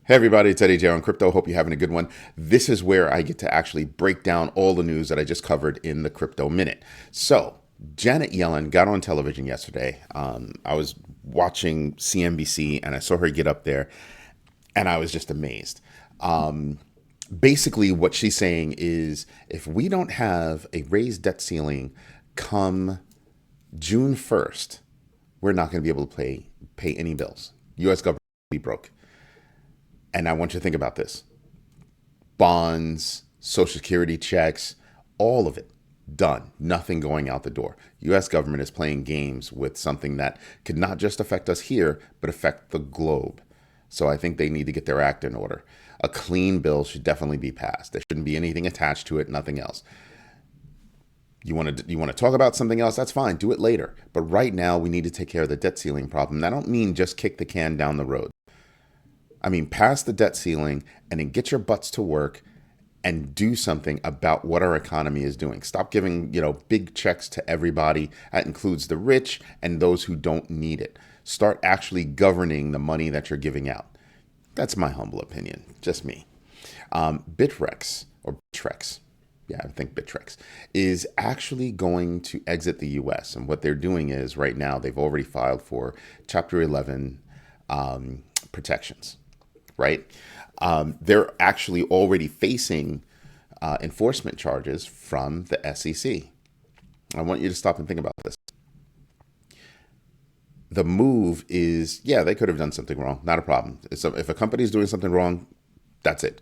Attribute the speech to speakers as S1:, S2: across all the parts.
S1: Hey everybody, it's Eddie J on Crypto. Hope you're having a good one. This is where I get to actually break down all the news that I just covered in the Crypto Minute. So, Janet Yellen got on television yesterday. I was watching CNBC and I saw her get up there and I was just amazed. Basically, what she's saying is if we don't have a raised debt ceiling come June 1st, we're not going to be able to pay any bills. U.S. government will be broke. And I want you to think about this. Bonds, Social Security checks, all of it done. Nothing going out the door. U.S. government is playing games with something that could not just affect us here, but affect the globe. So I think they need to get their act in order. A clean bill should definitely be passed. There shouldn't be anything attached to it, nothing else. You want to talk about something else? That's fine. Do it later. But right now, we need to take care of the debt ceiling problem. I don't mean just kick the can down the road. I mean, pass the debt ceiling and then get your butts to work and do something about what our economy is doing. Stop giving, big checks to everybody. That includes the rich and those who don't need it. Start actually governing the money that you're giving out. That's my humble opinion, just me. Bittrex, I think Bittrex, is actually going to exit the U.S. And what they're doing is right now they've already filed for Chapter 11 protections. Right? They're actually already facing enforcement charges from the SEC. I want you to stop and think about this. The move is, they could have done something wrong. Not a problem. If a company is doing something wrong, that's it.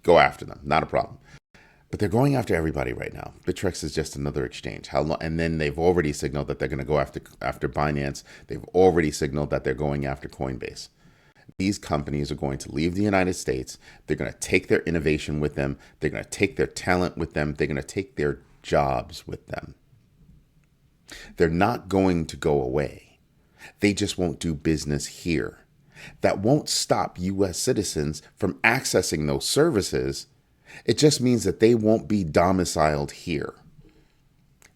S1: Go after them. Not a problem. But they're going after everybody right now. Bittrex is just another exchange. How long? And then they've already signaled that they're going to go after Binance. They've already signaled that they're going after Coinbase. These companies are going to leave the United States. They're going to take their innovation with them. They're going to take their talent with them. They're going to take their jobs with them. They're not going to go away. They just won't do business here. That won't stop U.S. citizens from accessing those services. It just means that they won't be domiciled here.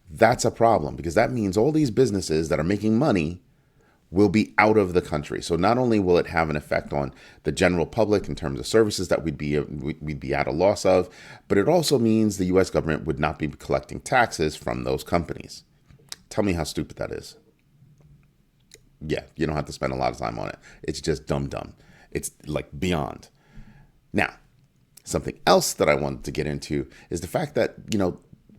S1: That's a problem because that means all these businesses that are making money will be out of the country. So not only will it have an effect on the general public in terms of services that we'd be at a loss of, but it also means the U.S. government would not be collecting taxes from those companies. Tell me how stupid that is. Yeah, you don't have to spend a lot of time on it. It's just dumb. It's like beyond. Now, something else that I wanted to get into is the fact that,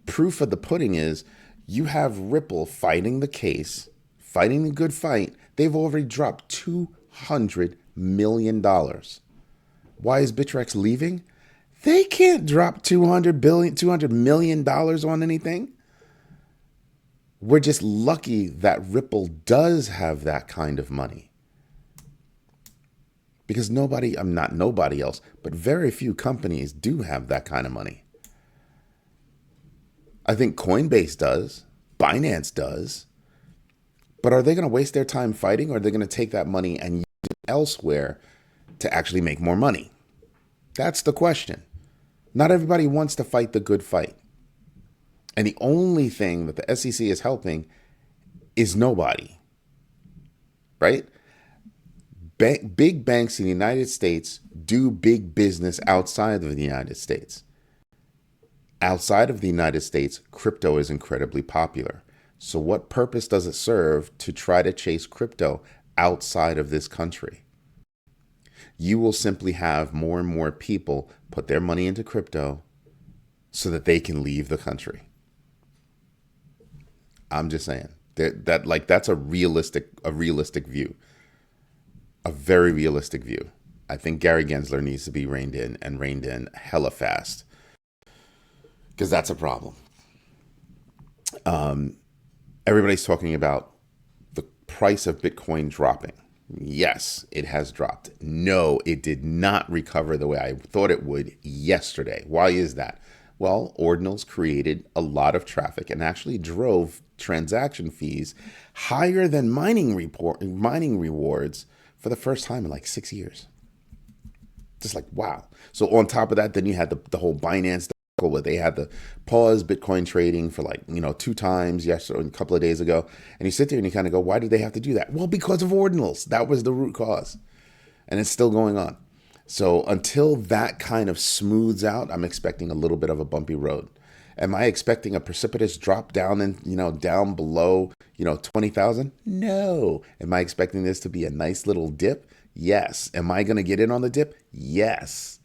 S1: proof of the pudding is you have Ripple fighting the case, fighting the good fight. They've already dropped $200 million. Why is Bittrex leaving? They can't drop $200 million on anything. We're just lucky that Ripple does have that kind of money. Because not nobody else, but very few companies do have that kind of money. I think Coinbase does. Binance does. But are they going to waste their time fighting, or are they going to take that money and use it elsewhere to actually make more money? That's the question. Not everybody wants to fight the good fight. And the only thing that the SEC is helping is nobody. Right? Big banks in the United States do big business outside of the United States. Outside of the United States, crypto is incredibly popular. So what purpose does it serve to try to chase crypto outside of this country? You will simply have more and more people put their money into crypto so that they can leave the country. I'm just saying that's a realistic view, a very realistic view. I think Gary Gensler needs to be reined in hella fast because that's a problem. Everybody's talking about the price of Bitcoin dropping. Yes, it has dropped. No, it did not recover the way I thought it would yesterday. Why is that? Well, ordinals created a lot of traffic and actually drove transaction fees higher than mining rewards for the first time in like 6 years. Just like, wow. So on top of that, then you had the whole Binance where they had to pause Bitcoin trading for 2 times yesterday, a couple of days ago. And you sit there and you kind of go, why did they have to do that? Well, because of ordinals. That was the root cause. And it's still going on. So until that kind of smooths out, I'm expecting a little bit of a bumpy road. Am I expecting a precipitous drop down and down below 20,000? No. Am I expecting this to be a nice little dip? Yes. Am I going to get in on the dip? Yes.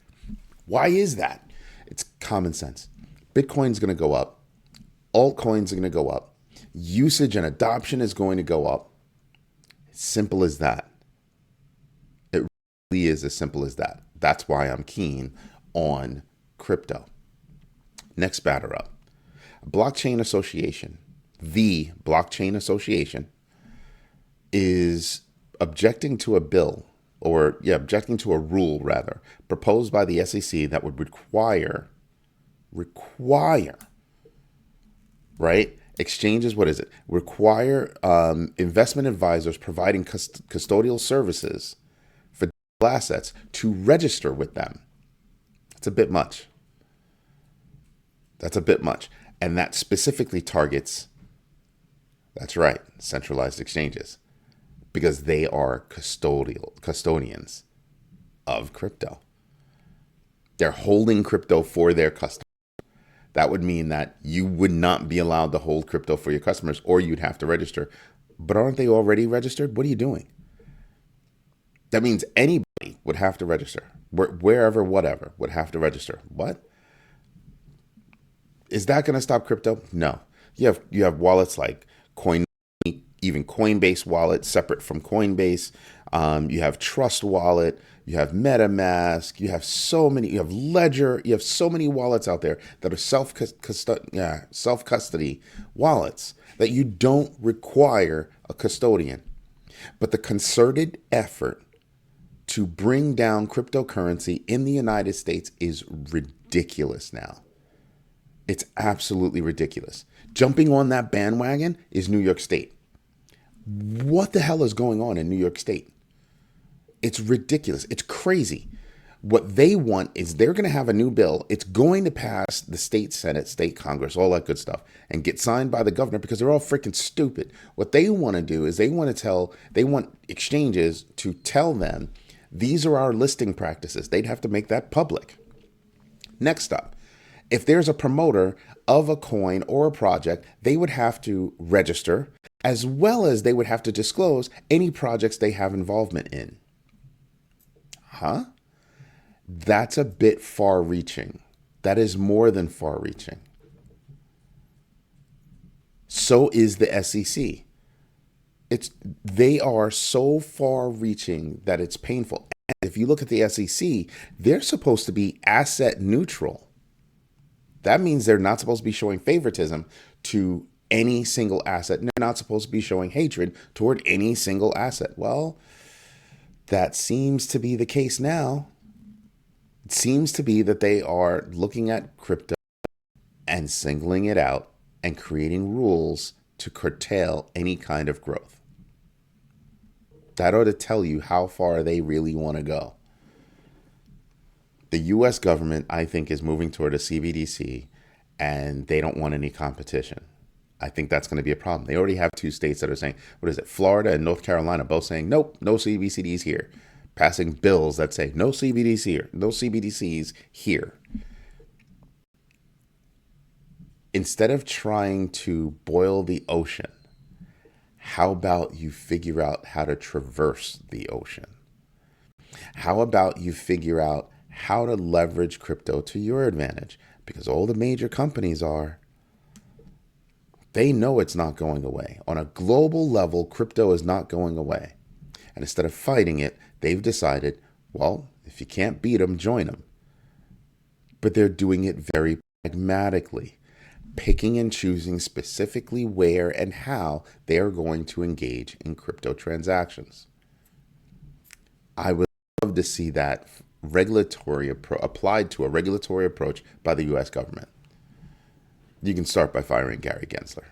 S1: Why is that? It's common sense. Bitcoin's going to go up. Altcoins are going to go up. Usage and adoption is going to go up. Simple as that. It really is as simple as that. That's why I'm keen on crypto. Next batter up. Blockchain Association, the Blockchain Association, is objecting to a bill, objecting to a rule rather, proposed by the SEC that would require, right? Exchanges, what is it? Require investment advisors providing custodial services for digital assets to register with them. That's a bit much. And that specifically targets, that's right, centralized exchanges, because they are custodians of crypto. They're holding crypto for their customers. That would mean that you would not be allowed to hold crypto for your customers, or you'd have to register. But aren't they already registered? What are you doing? That means anybody would have to register. Wherever, whatever, would have to register. What? Is that going to stop crypto? No. You have wallets like even Coinbase wallet, separate from Coinbase. You have Trust Wallet. You have MetaMask. You have Ledger. You have so many wallets out there that are self-custody wallets that you don't require a custodian. But the concerted effort to bring down cryptocurrency in the United States is ridiculous now. It's absolutely ridiculous. Jumping on that bandwagon is New York State. What the hell is going on in New York State? It's ridiculous. It's crazy. What they want is they're going to have a new bill. It's going to pass the state Senate, state Congress, all that good stuff, and get signed by the governor because they're all freaking stupid. What they want to do is they want exchanges to tell them, these are our listing practices. They'd have to make that public. Next up, if there's a promoter of a coin or a project, they would have to register, as well as they would have to disclose any projects they have involvement in. Huh? That's a bit far-reaching. That is more than far-reaching. So is the SEC. They are so far-reaching that it's painful. And if you look at the SEC, they're supposed to be asset neutral. That means they're not supposed to be showing favoritism to any single asset. And they're not supposed to be showing hatred toward any single asset. Well, that seems to be the case now. It seems to be that they are looking at crypto and singling it out and creating rules to curtail any kind of growth. That ought to tell you how far they really want to go. The U.S. government, I think, is moving toward a CBDC, and they don't want any competition. I think that's going to be a problem. They already have two states that are saying, Florida and North Carolina, both saying, nope, no CBDCs here. Passing bills that say, no CBDCs here, no CBDCs here. Instead of trying to boil the ocean, how about you figure out how to traverse the ocean? How about you figure out how to leverage crypto to your advantage? Because all the major companies they know it's not going away. On a global level, crypto is not going away. And instead of fighting it, they've decided, well, if you can't beat them, join them. But they're doing it very pragmatically, picking and choosing specifically where and how they are going to engage in crypto transactions. I would love to see that applied to a regulatory approach by the U.S. government. You can start by firing Gary Gensler.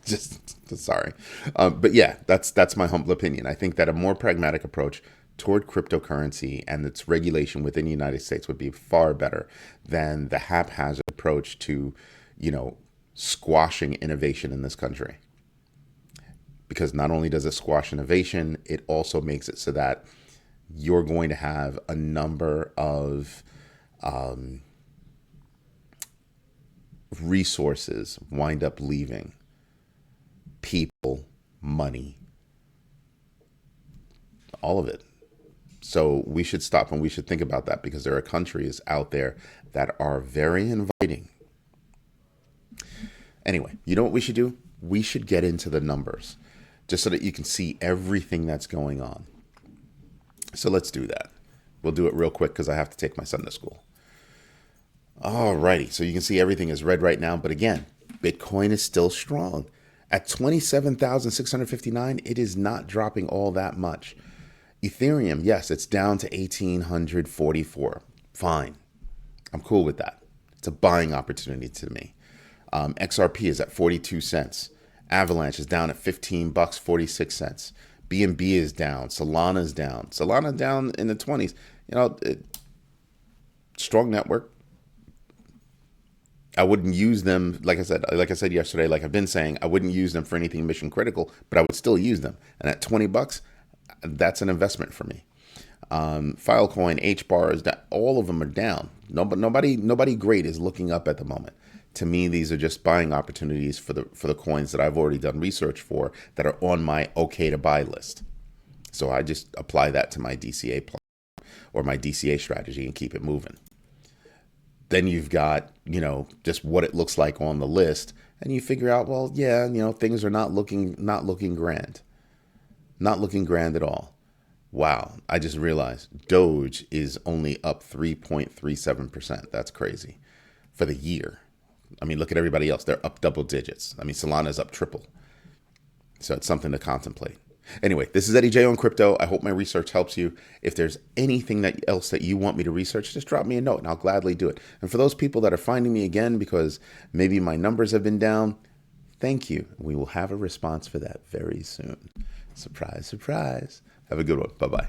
S1: Sorry. But yeah, that's my humble opinion. I think that a more pragmatic approach toward cryptocurrency and its regulation within the United States would be far better than the haphazard approach to, squashing innovation in this country. Because not only does it squash innovation, it also makes it so that you're going to have a number of resources wind up leaving, people, money, all of it. So we should stop and we should think about that, because there are countries out there that are very inviting. Anyway, you know what we should do? We should get into the numbers just so that you can see everything that's going on. So let's do that. We'll do it real quick because I have to take my son to school. Alrighty, so you can see everything is red right now. But again, Bitcoin is still strong. At 27,659, it is not dropping all that much. Ethereum, yes, it's down to 1,844. Fine. I'm cool with that. It's a buying opportunity to me. XRP is at 42 cents. Avalanche is down at 15 bucks, 46 cents. BNB is down. Solana's down. Solana down in the 20s. Strong network. I wouldn't use them, like I said yesterday, like I've been saying, I wouldn't use them for anything mission critical, but I would still use them. And at 20 bucks, that's an investment for me. Filecoin, HBAR, all of them are down. Nobody great is looking up at the moment. To me, these are just buying opportunities for the coins that I've already done research for that are on my okay to buy list. So I just apply that to my DCA plan or my DCA strategy and keep it moving. Then you've got, just what it looks like on the list, and you figure out, well, yeah, things are not looking grand. Not looking grand at all. Wow, I just realized Doge is only up 3.37%. That's crazy for the year. I mean, look at everybody else. They're up double digits. I mean, Solana's up triple. So it's something to contemplate. Anyway, this is Eddie J on crypto. I hope my research helps you. If there's anything else that you want me to research, just drop me a note and I'll gladly do it. And for those people that are finding me again because maybe my numbers have been down, thank you. We will have a response for that very soon. Surprise, surprise. Have a good one. Bye-bye.